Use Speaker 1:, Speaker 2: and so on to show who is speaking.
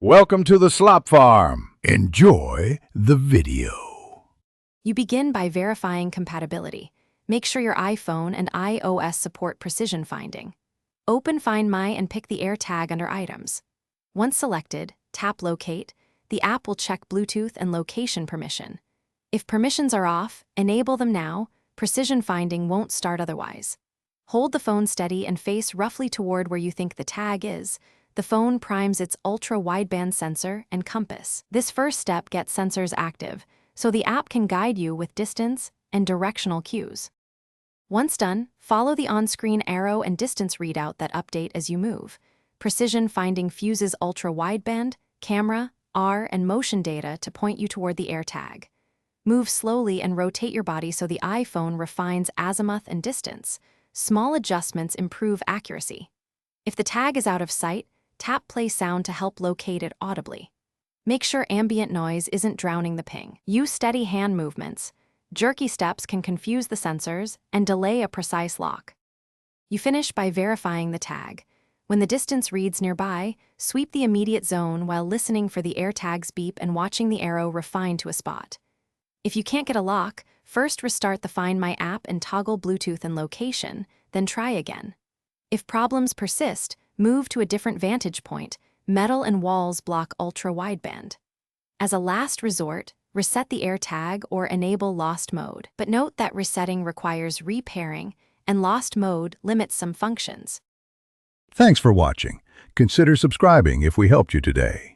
Speaker 1: Welcome to the Slop Farm. Enjoy the video.
Speaker 2: You begin by verifying compatibility. Make sure your iPhone and iOS support precision finding. Open Find My and pick the AirTag under Items. Once selected, tap Locate. The app will check Bluetooth and location permission. If permissions are off, enable them now. Precision finding won't start otherwise. Hold the phone steady and face roughly toward where you think the tag is. The phone primes its ultra-wideband sensor and compass. This first step gets sensors active, so the app can guide you with distance and directional cues. Once done, follow the on-screen arrow and distance readout that update as you move. Precision finding fuses ultra-wideband, camera, R, and motion data to point you toward the AirTag. Move slowly and rotate your body so the iPhone refines azimuth and distance. Small adjustments improve accuracy. If the tag is out of sight, tap play sound to help locate it audibly. Make sure ambient noise isn't drowning the ping. Use steady hand movements. Jerky steps can confuse the sensors and delay a precise lock. You finish by verifying the tag. When the distance reads nearby, sweep the immediate zone while listening for the AirTag's beep and watching the arrow refine to a spot. If you can't get a lock, first restart the Find My app and toggle Bluetooth and location, then try again. If problems persist, move to a different vantage point. Metal and walls block ultra-wideband. As a last resort, reset the AirTag or enable lost mode. But note that resetting requires repairing, and lost mode limits some functions.
Speaker 1: Thanks for watching. Consider subscribing if we helped you today.